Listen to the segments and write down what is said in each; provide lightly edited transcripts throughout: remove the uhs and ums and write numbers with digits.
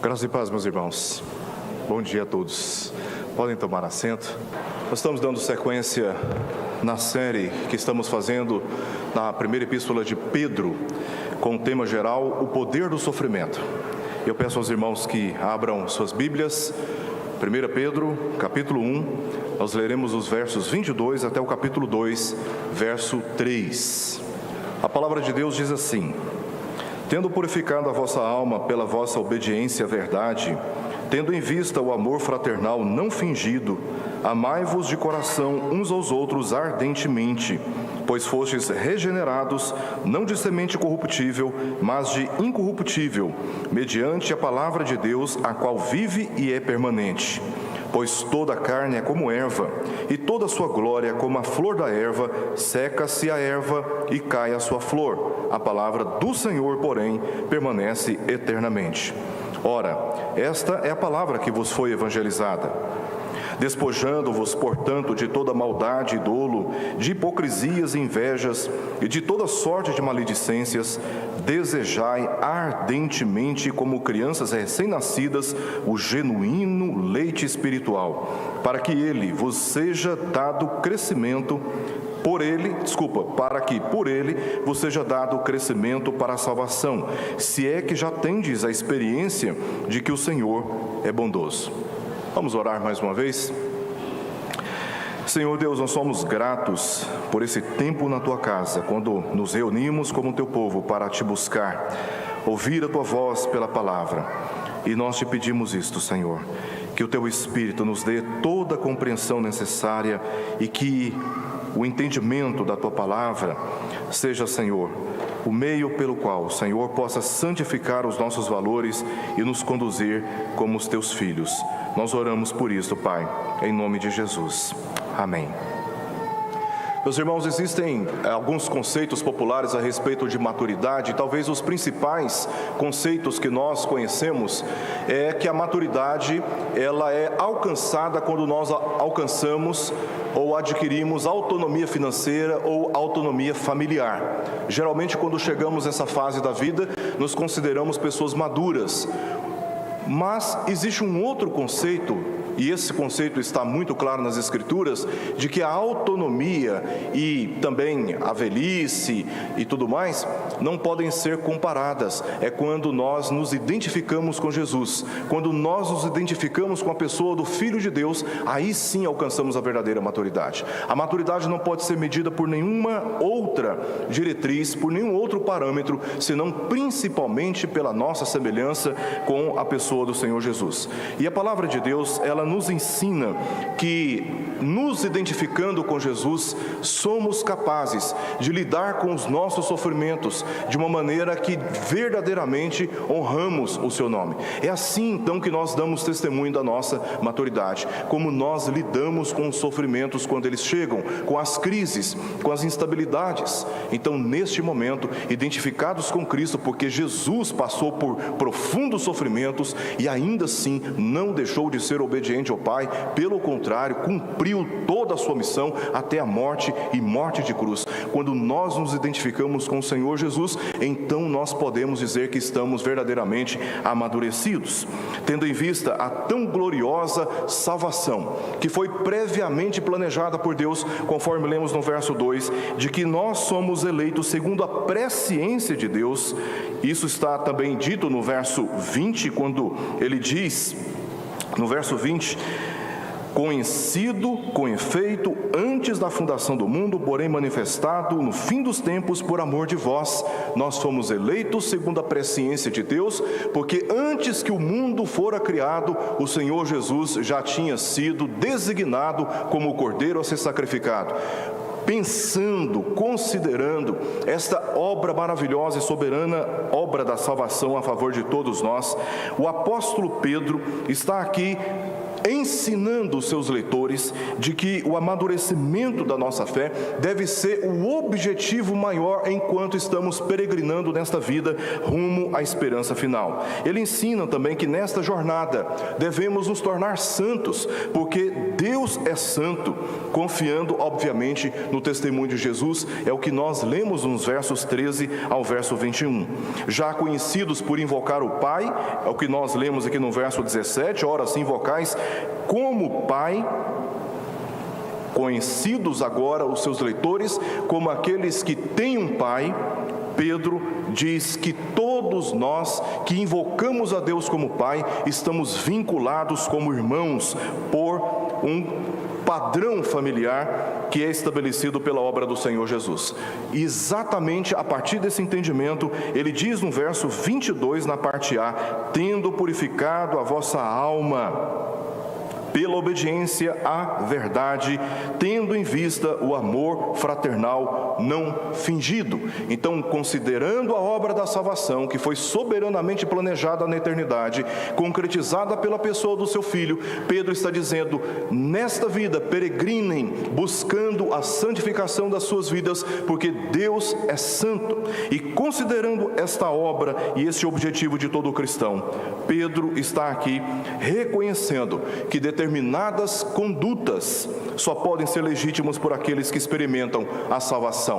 Graça e paz, meus irmãos. Bom dia a todos. Podem tomar assento. Nós estamos dando sequência na série que estamos fazendo na primeira epístola de Pedro, com o tema geral, o poder do sofrimento. Eu peço aos irmãos que abram suas Bíblias. 1 Pedro, capítulo 1, nós leremos os versos 22 até o capítulo 2, verso 3. A palavra de Deus diz assim: tendo purificado a vossa alma pela vossa obediência à verdade, tendo em vista o amor fraternal não fingido, amai-vos de coração uns aos outros ardentemente, pois fostes regenerados, não de semente corruptível, mas de incorruptível, mediante a palavra de Deus, a qual vive e é permanente. Pois toda a carne é como erva, e toda a sua glória como a flor da erva, seca-se a erva e cai a sua flor. A palavra do Senhor, porém, permanece eternamente. Ora, esta é a palavra que vos foi evangelizada. Despojando-vos, portanto, de toda maldade e dolo, de hipocrisias e invejas, e de toda sorte de maledicências, desejai ardentemente, como crianças recém-nascidas, o genuíno leite espiritual, para que ele vos seja dado crescimento, para que por ele vos seja dado crescimento para a salvação, se é que já tendes a experiência de que o Senhor é bondoso. Vamos orar mais uma vez? Senhor Deus, nós somos gratos por esse tempo na Tua casa, quando nos reunimos como Teu povo para Te buscar, ouvir a Tua voz pela palavra. E nós Te pedimos isto, Senhor, que o Teu Espírito nos dê toda a compreensão necessária e que o entendimento da Tua palavra seja, Senhor, o meio pelo qual o Senhor possa santificar os nossos valores e nos conduzir como os Teus filhos. Nós oramos por isso, Pai, em nome de Jesus. Amém. Meus irmãos, existem alguns conceitos populares a respeito de maturidade. Talvez os principais conceitos que nós conhecemos é que a maturidade, ela é alcançada quando nós alcançamos ou adquirimos autonomia financeira ou autonomia familiar. Geralmente, quando chegamos nessa fase da vida, nos consideramos pessoas maduras. Mas existe um outro conceito, e esse conceito está muito claro nas Escrituras, de que a autonomia e também a velhice e tudo mais não podem ser comparadas. É quando nós nos identificamos com Jesus, quando nós nos identificamos com a pessoa do Filho de Deus, aí sim alcançamos a verdadeira maturidade. A maturidade não pode ser medida por nenhuma outra diretriz, por nenhum outro parâmetro, senão principalmente pela nossa semelhança com a pessoa do Senhor Jesus. E a palavra de Deus, ela nos ensina que, nos identificando com Jesus, somos capazes de lidar com os nossos sofrimentos de uma maneira que verdadeiramente honramos o seu nome. É assim então que nós damos testemunho da nossa maturidade, como nós lidamos com os sofrimentos quando eles chegam, com as crises, com as instabilidades. Então, neste momento, identificados com Cristo, porque Jesus passou por profundos sofrimentos e ainda assim não deixou de ser obediente ao Pai, pelo contrário, cumpriu toda a sua missão até a morte e morte de cruz. Quando nós nos identificamos com o Senhor Jesus, então nós podemos dizer que estamos verdadeiramente amadurecidos, tendo em vista a tão gloriosa salvação, que foi previamente planejada por Deus, conforme lemos no verso 2, de que nós somos eleitos segundo a presciência de Deus. Isso está também dito no verso 20, quando ele diz, no verso 20, conhecido com efeito antes da fundação do mundo, porém manifestado no fim dos tempos por amor de vós. Nós fomos eleitos segundo a presciência de Deus, porque antes que o mundo fora criado, o Senhor Jesus já tinha sido designado como o Cordeiro a ser sacrificado. Pensando, considerando esta obra maravilhosa e soberana, obra da salvação a favor de todos nós, o apóstolo Pedro está aqui ensinando os seus leitores de que o amadurecimento da nossa fé deve ser o objetivo maior enquanto estamos peregrinando nesta vida rumo à esperança final. Ele ensina também que nesta jornada devemos nos tornar santos, porque Deus é santo, confiando obviamente no testemunho de Jesus, é o que nós lemos nos versos 13 ao verso 21. Já conhecidos por invocar o Pai, é o que nós lemos aqui no verso 17, ora se invocais como Pai, conhecidos agora os seus leitores como aqueles que têm um Pai. Pedro diz que todos nós que invocamos a Deus como Pai, estamos vinculados como irmãos por um padrão familiar que é estabelecido pela obra do Senhor Jesus. E exatamente a partir desse entendimento, ele diz no verso 22, na parte A, tendo purificado a vossa alma pela obediência à verdade, tendo em vista o amor fraternal não fingido. Então, considerando a obra da salvação, que foi soberanamente planejada na eternidade, concretizada pela pessoa do seu Filho, Pedro está dizendo, nesta vida, peregrinem, buscando a santificação das suas vidas, porque Deus é santo. E considerando esta obra e este objetivo de todo cristão, Pedro está aqui reconhecendo que determinadas condutas só podem ser legítimas por aqueles que experimentam a salvação.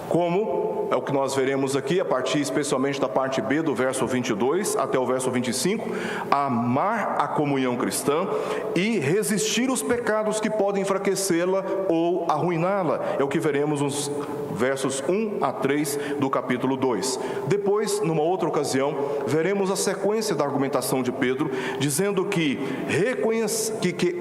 Como é o que nós veremos aqui, a partir especialmente da parte B do verso 22 até o verso 25, amar a comunhão cristã e resistir os pecados que podem enfraquecê-la ou arruiná-la. É o que veremos nos versos 1 a 3 do capítulo 2. Depois, numa outra ocasião, veremos a sequência da argumentação de Pedro, dizendo que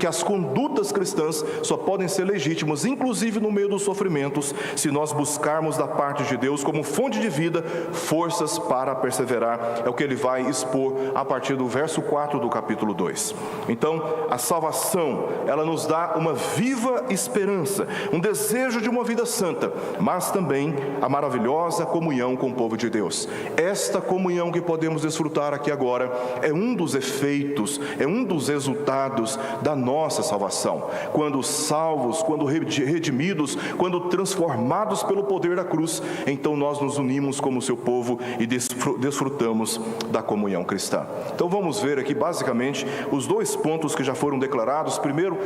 as condutas cristãs só podem ser legítimas, inclusive no meio dos sofrimentos, se nós buscarmos da parte de Deus como fonte de vida, forças para perseverar. É o que ele vai expor a partir do verso 4 do capítulo 2. Então, a salvação, ela nos dá uma viva esperança, um desejo de uma vida santa, mas também a maravilhosa comunhão com o povo de Deus. Esta comunhão que podemos desfrutar aqui agora é um dos efeitos, é um dos resultados da nossa salvação. Quando salvos, quando redimidos, quando transformados pelo poder da cruz, então nós nos unimos como seu povo e desfrutamos da comunhão cristã. Então vamos ver aqui basicamente os dois pontos que já foram declarados. Primeiro,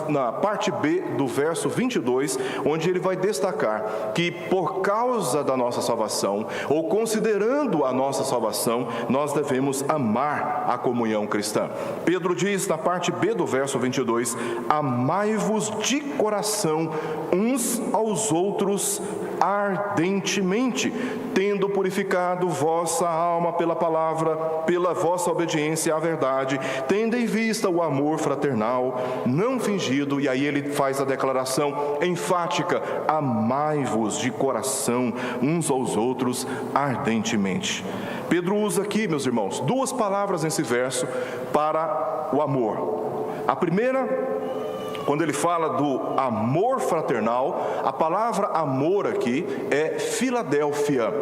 na parte B do verso 22, onde ele vai destacar que por causa da nossa salvação, ou considerando a nossa salvação, nós devemos amar a comunhão cristã. Pedro diz na parte B do verso 22, amai-vos de coração uns aos outros ardentemente, tendo purificado vossa alma pela palavra, pela vossa obediência à verdade, tendo em vista o amor fraternal, não fingido. E aí ele faz a declaração enfática, amai-vos de coração uns aos outros ardentemente. Pedro usa aqui, meus irmãos, duas palavras nesse verso para o amor. A primeira, quando ele fala do amor fraternal, a palavra amor aqui é Filadélfia.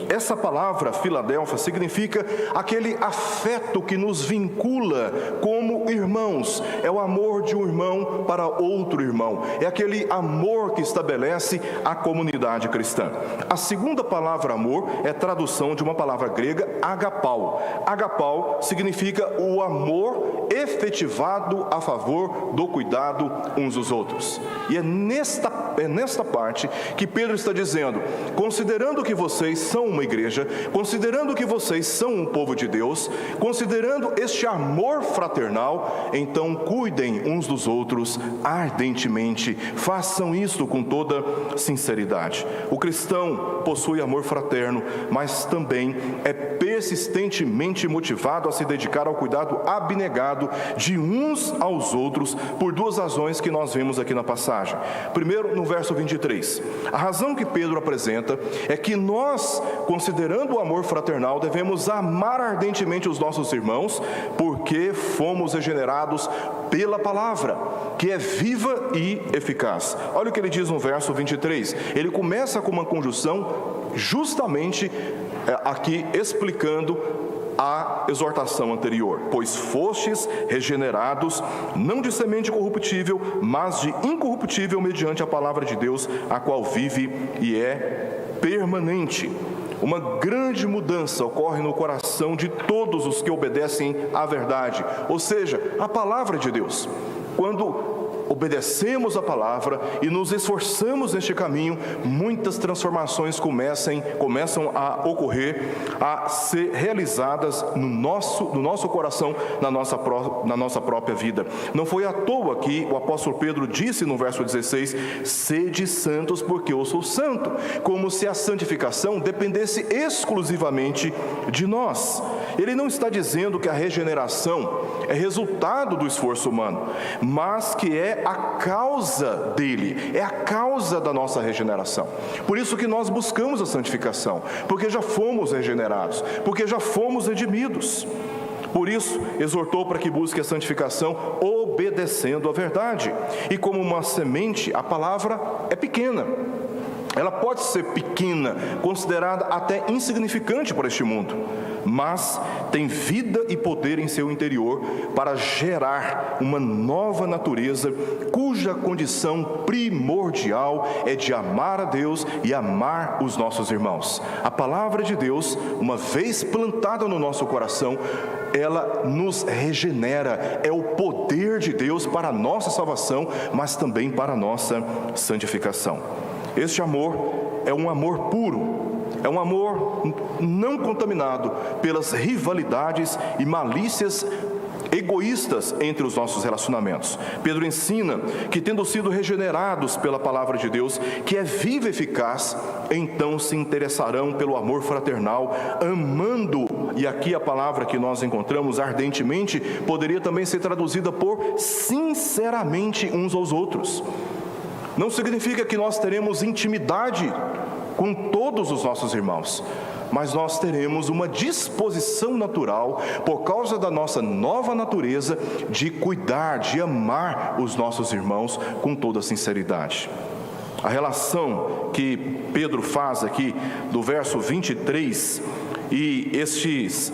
Essa palavra Filadélfia significa aquele afeto que nos vincula como irmãos. É o amor de um irmão para outro irmão. É aquele amor que estabelece a comunidade cristã. A segunda palavra amor é tradução de uma palavra grega, agapau. Agapau significa o amor efetivado a favor do cuidado uns dos outros. E é nesta parte que Pedro está dizendo, considerando que vocês são uma igreja, considerando que vocês são um povo de Deus, considerando este amor fraternal, então cuidem uns dos outros ardentemente, façam isso com toda sinceridade. O cristão possui amor fraterno, mas também é persistentemente motivado a se dedicar ao cuidado abnegado de uns aos outros por duas razões que nós vemos aqui na passagem. Primeiro, no verso 23, a razão que Pedro apresenta é que nós, considerando o amor fraternal, devemos amar ardentemente os nossos irmãos, porque fomos regenerados pela palavra, que é viva e eficaz. Olha o que ele diz no verso 23, ele começa com uma conjunção justamente aqui explicando a exortação anterior: pois fostes regenerados, não de semente corruptível, mas de incorruptível, mediante a palavra de Deus, a qual vive e é permanente. Uma grande mudança ocorre no coração de todos os que obedecem à verdade, ou seja, a palavra de Deus. Quando obedecemos a palavra e nos esforçamos neste caminho, muitas transformações começam a ocorrer, a ser realizadas no nosso coração, na nossa própria vida. Não foi à toa que o apóstolo Pedro disse no verso 16: sede santos porque eu sou santo, como se a santificação dependesse exclusivamente de nós. Ele não está dizendo que a regeneração é resultado do esforço humano, mas que é a causa dele, é a causa da nossa regeneração. Por isso que nós buscamos a santificação, porque já fomos regenerados, porque já fomos redimidos. Por isso, exortou para que busque a santificação obedecendo à verdade. E como uma semente, a palavra é pequena. Ela pode ser pequena, considerada até insignificante por este mundo, mas tem vida e poder em seu interior para gerar uma nova natureza, cuja condição primordial é de amar a Deus e amar os nossos irmãos. A palavra de Deus, uma vez plantada no nosso coração, ela nos regenera, é o poder de Deus para a nossa salvação, mas também para a nossa santificação. Este amor é um amor puro, é um amor não contaminado pelas rivalidades e malícias egoístas entre os nossos relacionamentos. Pedro ensina que, tendo sido regenerados pela palavra de Deus, que é viva e eficaz, então se interessarão pelo amor fraternal, amando, e aqui a palavra que nós encontramos, ardentemente, poderia também ser traduzida por sinceramente uns aos outros. Não significa que nós teremos intimidade com todos os nossos irmãos, mas nós teremos uma disposição natural, por causa da nossa nova natureza, de cuidar, de amar os nossos irmãos com toda sinceridade. A relação que Pedro faz aqui do verso 23 e estes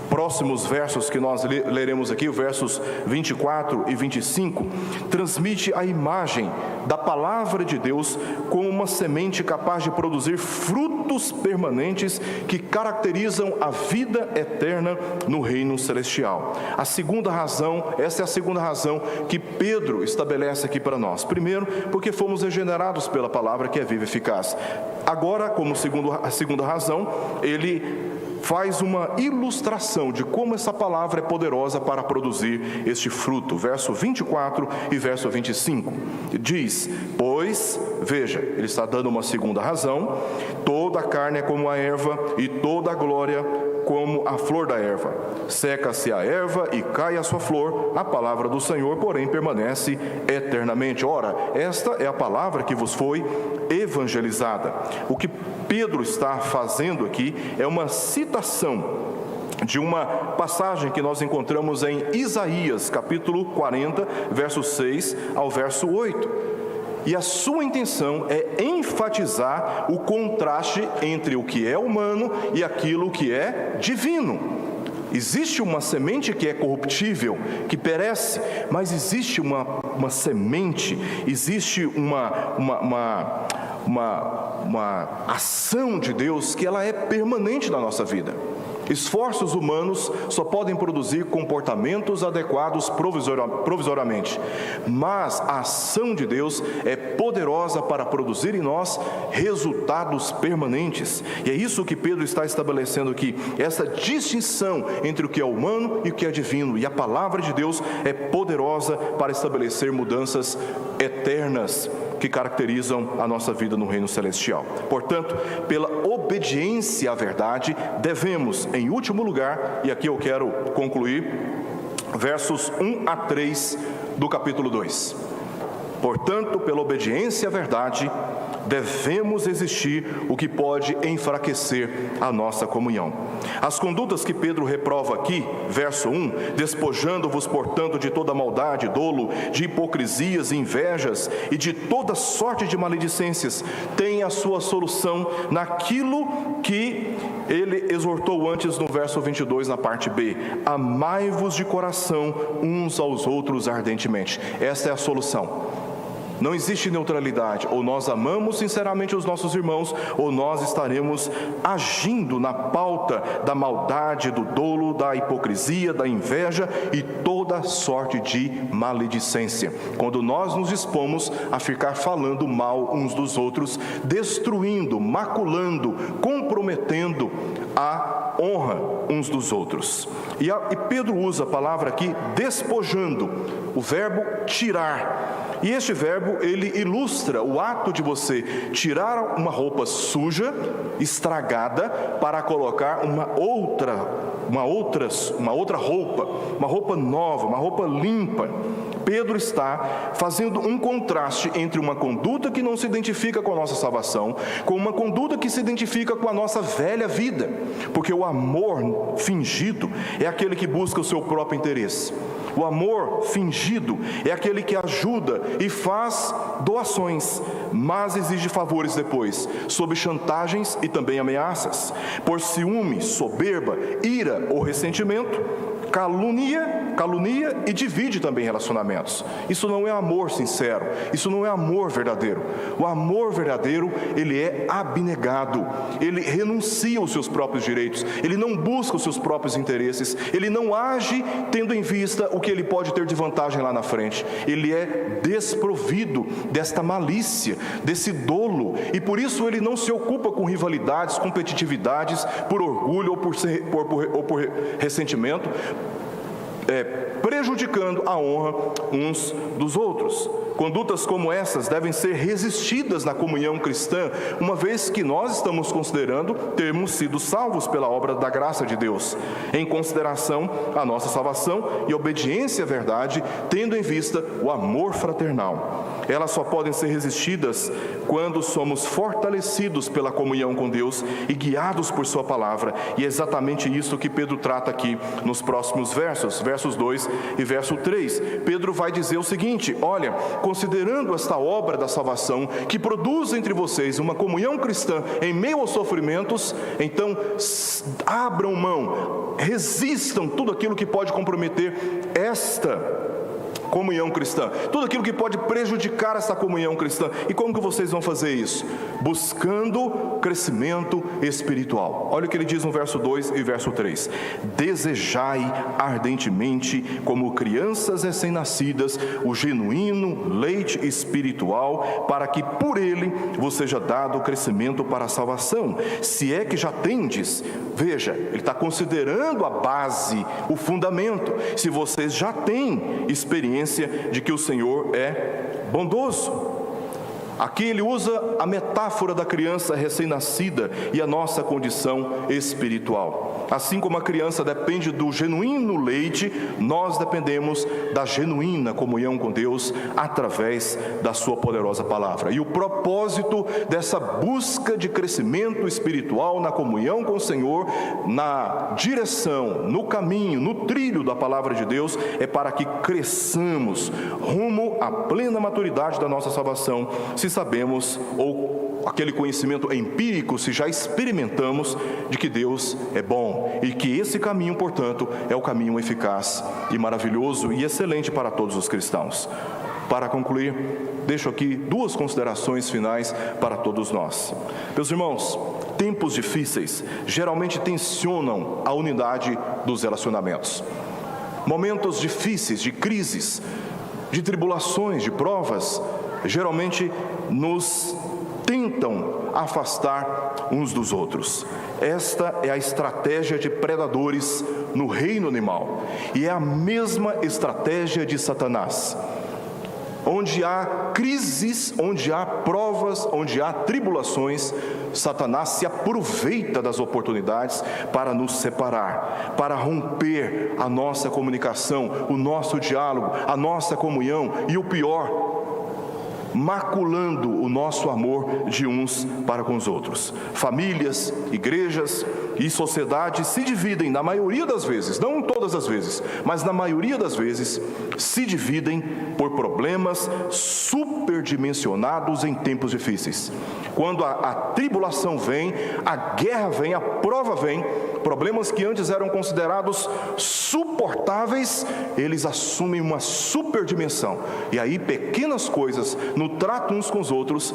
próximos versos que nós leremos aqui, versos 24 e 25, transmite a imagem da palavra de Deus como uma semente capaz de produzir frutos permanentes que caracterizam a vida eterna no reino celestial. A segunda razão, essa é a segunda razão que Pedro estabelece aqui para nós. Primeiro, porque fomos regenerados pela palavra que é viva e eficaz. Agora, como a segunda razão, ele faz uma ilustração de como essa palavra é poderosa para produzir este fruto. Verso 24 e verso 25. Diz: pois, veja, ele está dando uma segunda razão: toda a carne é como a erva, e toda a glória como a flor da erva. Seca-se a erva e cai a sua flor, a palavra do Senhor, porém, permanece eternamente. Ora, esta é a palavra que vos foi evangelizada. O que Pedro está fazendo aqui é uma citação de uma passagem que nós encontramos em Isaías, capítulo 40, verso 6 ao verso 8. E a sua intenção é enfatizar o contraste entre o que é humano e aquilo que é divino. Existe uma semente que é corruptível, que perece, mas existe uma semente, existe uma ação de Deus que ela é permanente na nossa vida. Esforços humanos só podem produzir comportamentos adequados provisoriamente, mas a ação de Deus é poderosa para produzir em nós resultados permanentes. E é isso que Pedro está estabelecendo aqui, essa distinção entre o que é humano e o que é divino. E a palavra de Deus é poderosa para estabelecer mudanças eternas que caracterizam a nossa vida no reino celestial. Portanto, pela obediência à verdade, devemos, em último lugar, e aqui eu quero concluir, versos 1 a 3 do capítulo 2. Portanto, pela obediência à verdade, devemos resistir o que pode enfraquecer a nossa comunhão. As condutas que Pedro reprova aqui, verso 1, despojando-vos, portanto, de toda maldade, dolo, de hipocrisias, invejas e de toda sorte de maledicências, têm a sua solução naquilo que ele exortou antes no verso 22, na parte B: amai-vos de coração uns aos outros ardentemente. Esta é a solução. Não existe neutralidade. Ou nós amamos sinceramente os nossos irmãos, ou nós estaremos agindo na pauta da maldade, do dolo, da hipocrisia, da inveja e toda sorte de maledicência. Quando nós nos dispomos a ficar falando mal uns dos outros, destruindo, maculando, comprometendo a honra uns dos outros. E Pedro usa a palavra aqui, despojando, o verbo tirar. E este verbo, ele ilustra o ato de você tirar uma roupa suja, estragada, para colocar uma outra roupa, uma roupa nova, uma roupa limpa. Pedro está fazendo um contraste entre uma conduta que não se identifica com a nossa salvação, com uma conduta que se identifica com a nossa velha vida, porque o amor fingido é aquele que busca o seu próprio interesse. O amor fingido é aquele que ajuda e faz doações, mas exige favores depois, sob chantagens e também ameaças, por ciúme, soberba, ira ou ressentimento, calunia e divide também relacionamentos. Isso não é amor sincero, isso não é amor verdadeiro. O amor verdadeiro, ele é abnegado, ele renuncia aos seus próprios direitos, ele não busca os seus próprios interesses, ele não age tendo em vista o que ele pode ter de vantagem lá na frente. Ele é desprovido desta malícia, desse dolo, e por isso ele não se ocupa com rivalidades, competitividades, por orgulho ou por ressentimento, prejudicando a honra uns dos outros. Condutas como essas devem ser resistidas na comunhão cristã, uma vez que nós estamos considerando termos sido salvos pela obra da graça de Deus, em consideração a nossa salvação e obediência à verdade, tendo em vista o amor fraternal. Elas só podem ser resistidas quando somos fortalecidos pela comunhão com Deus e guiados por sua palavra, e é exatamente isso que Pedro trata aqui nos próximos versos 2 e verso 3. Pedro vai dizer o seguinte: olha, considerando esta obra da salvação, que produz entre vocês uma comunhão cristã em meio aos sofrimentos, então abram mão, resistam tudo aquilo que pode comprometer esta comunhão cristã, tudo aquilo que pode prejudicar essa comunhão cristã. E como que vocês vão fazer isso? Buscando crescimento espiritual. Olha o que ele diz no verso 2 e verso 3: desejai ardentemente, como crianças recém-nascidas, o genuíno leite espiritual, para que por ele vos seja dado o crescimento para a salvação, se é que já tendes. Veja, ele está considerando a base, o fundamento, se vocês já têm experiência de que o Senhor é bondoso. Aqui ele usa a metáfora da criança recém-nascida e a nossa condição espiritual. Assim como a criança depende do genuíno leite, nós dependemos da genuína comunhão com Deus através da sua poderosa palavra. E o propósito dessa busca de crescimento espiritual na comunhão com o Senhor, na direção, no caminho, no trilho da palavra de Deus, é para que cresçamos rumo à plena maturidade da nossa salvação, se sabemos, ou aquele conhecimento empírico, se já experimentamos, de que Deus é bom e que esse caminho, portanto, é o caminho eficaz e maravilhoso e excelente para todos os cristãos. Para concluir, deixo aqui duas considerações finais para todos nós. Meus irmãos, tempos difíceis geralmente tensionam a unidade dos relacionamentos. Momentos difíceis, de crises, de tribulações, de provas, geralmente nos tentam afastar uns dos outros. Esta é a estratégia de predadores no reino animal, e é a mesma estratégia de Satanás. Onde há crises, onde há provas, onde há tribulações, Satanás se aproveita das oportunidades para nos separar, para romper a nossa comunicação, o nosso diálogo, a nossa comunhão, e o pior, maculando o nosso amor de uns para com os outros. Famílias, igrejas e sociedades se dividem, na maioria das vezes, não todas as vezes, mas na maioria das vezes, se dividem por problemas superdimensionados em tempos difíceis. Quando a tribulação vem, a guerra vem, a prova vem, problemas que antes eram considerados suportáveis, eles assumem uma superdimensão. E aí pequenas coisas, no trato uns com os outros,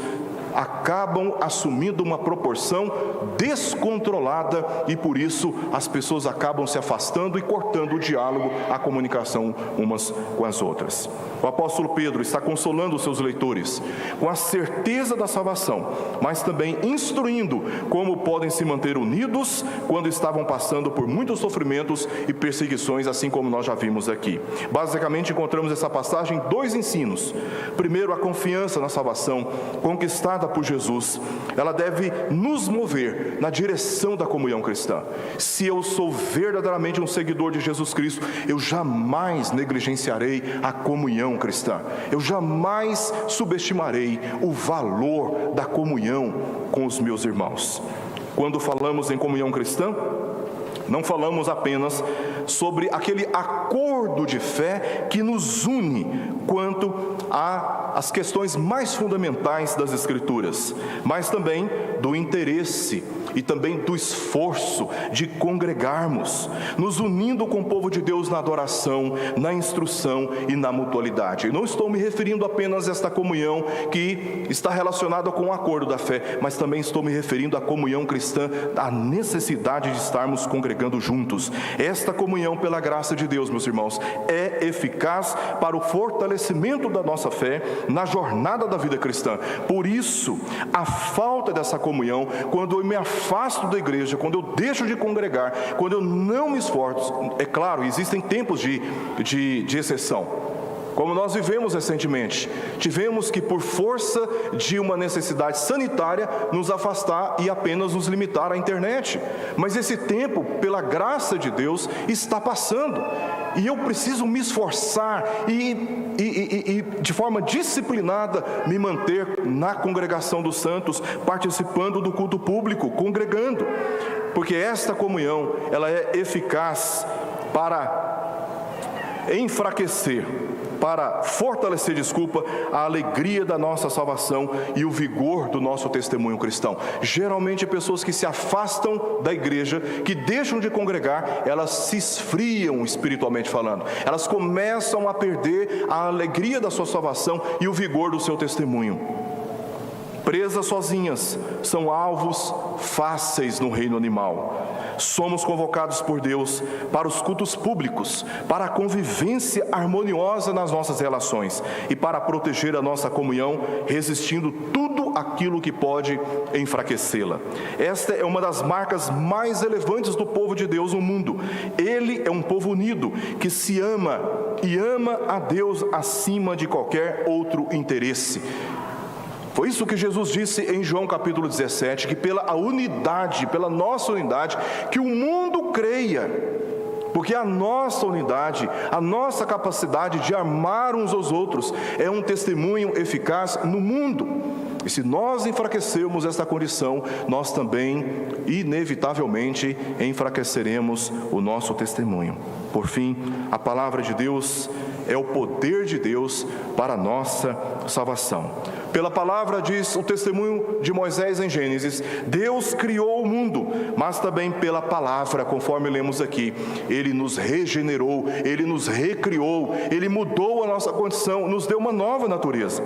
acabam assumindo uma proporção descontrolada e por isso as pessoas acabam se afastando e cortando o diálogo, a comunicação umas com as outras. O apóstolo Pedro está consolando os seus leitores com a certeza da salvação, mas também instruindo como podem se manter unidos quando estavam passando por muitos sofrimentos e perseguições, assim como nós já vimos aqui. Basicamente encontramos nessa passagem dois ensinos. Primeiro, a confiança na salvação conquistada por Jesus, ela deve nos mover na direção da comunhão cristã. Se eu sou verdadeiramente um seguidor de Jesus Cristo, eu jamais negligenciarei a comunhão cristã. Eu jamais subestimarei o valor da comunhão com os meus irmãos. Quando falamos em comunhão cristã, não falamos apenas sobre aquele acordo de fé que nos une quanto às questões mais fundamentais das Escrituras, mas também do interesse e também do esforço de congregarmos, nos unindo com o povo de Deus na adoração, na instrução e na mutualidade. Eu não estou me referindo apenas a esta comunhão que está relacionada com o acordo da fé, mas também estou me referindo à comunhão cristã, à necessidade de estarmos congregando juntos. Esta comunhão, pela graça de Deus, meus irmãos, é eficaz para o fortalecimento da nossa fé na jornada da vida cristã. Por isso, a falta dessa comunhão, quando eu me afasto da igreja, quando eu deixo de congregar, quando eu não me esforço, é claro, existem tempos de exceção, como nós vivemos recentemente. Tivemos que, por força de uma necessidade sanitária, nos afastar e apenas nos limitar à internet. Mas esse tempo, pela graça de Deus, está passando. E eu preciso me esforçar e de forma disciplinada, me manter na congregação dos santos, participando do culto público, congregando. Porque esta comunhão, ela é eficaz para enfraquecer, para fortalecer, a alegria da nossa salvação e o vigor do nosso testemunho cristão. Geralmente pessoas que se afastam da igreja, que deixam de congregar, elas se esfriam espiritualmente falando. Elas começam a perder a alegria da sua salvação e o vigor do seu testemunho. Presas sozinhas, são alvos fáceis no reino animal. Somos convocados por Deus para os cultos públicos, para a convivência harmoniosa nas nossas relações e para proteger a nossa comunhão, resistindo tudo aquilo que pode enfraquecê-la. Esta é uma das marcas mais relevantes do povo de Deus no mundo. Ele é um povo unido, que se ama e ama a Deus acima de qualquer outro interesse. Foi isso que Jesus disse em João capítulo 17, que pela nossa unidade, que o mundo creia, porque a nossa unidade, a nossa capacidade de amar uns aos outros é um testemunho eficaz no mundo. E se nós enfraquecermos esta condição, nós também, inevitavelmente, enfraqueceremos o nosso testemunho. Por fim, a palavra de Deus é o poder de Deus para a nossa salvação. Pela palavra, diz o testemunho de Moisés em Gênesis, Deus criou o mundo, mas também pela palavra, conforme lemos aqui, Ele nos regenerou, Ele nos recriou, Ele mudou a nossa condição, nos deu uma nova natureza.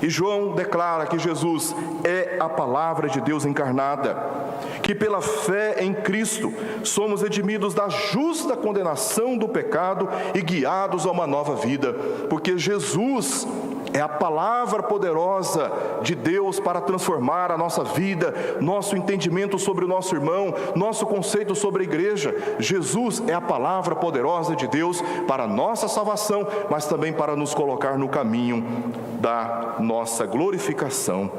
E João declara que Jesus é a palavra de Deus encarnada, que pela fé em Cristo somos redimidos da justa condenação do pecado e guiados a uma nova vida, porque Jesus é a palavra poderosa de Deus para transformar a nossa vida, nosso entendimento sobre o nosso irmão, nosso conceito sobre a igreja. Jesus é a palavra poderosa de Deus para a nossa salvação, mas também para nos colocar no caminho da nossa glorificação.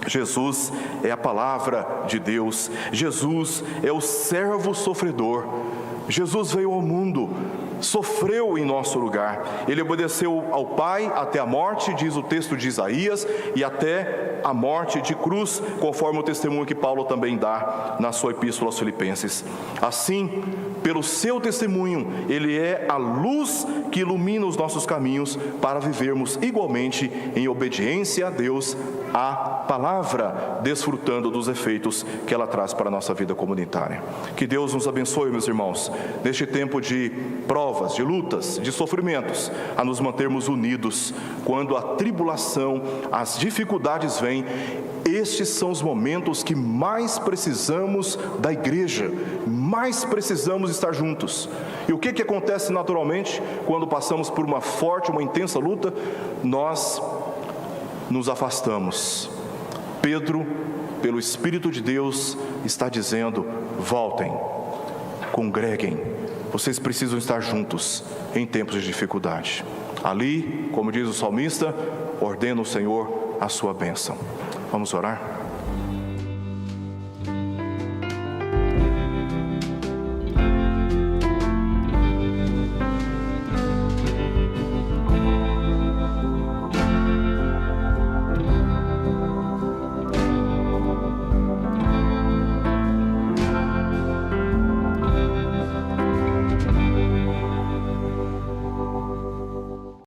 Jesus é a palavra de Deus, Jesus é o servo sofredor. Jesus veio ao mundo sofreu em nosso lugar. Ele obedeceu ao Pai até a morte, diz o texto de Isaías, e até a morte de cruz, conforme o testemunho que Paulo também dá na sua epístola aos Filipenses. Assim, pelo seu testemunho, ele é a luz que ilumina os nossos caminhos para vivermos igualmente em obediência a Deus, à palavra, desfrutando dos efeitos que ela traz para a nossa vida comunitária. Que Deus nos abençoe, meus irmãos, neste tempo de provas, de lutas, de sofrimentos, a nos mantermos unidos quando a tribulação, as dificuldades vêm. Estes são os momentos que mais precisamos da igreja, mais precisamos estar juntos. E o que acontece naturalmente quando passamos por uma forte, uma intensa luta? Nós nos afastamos. Pedro, pelo Espírito de Deus, está dizendo: voltem, congreguem, vocês precisam estar juntos em tempos de dificuldade. Ali, como diz o salmista, ordena o Senhor a sua bênção. Vamos orar?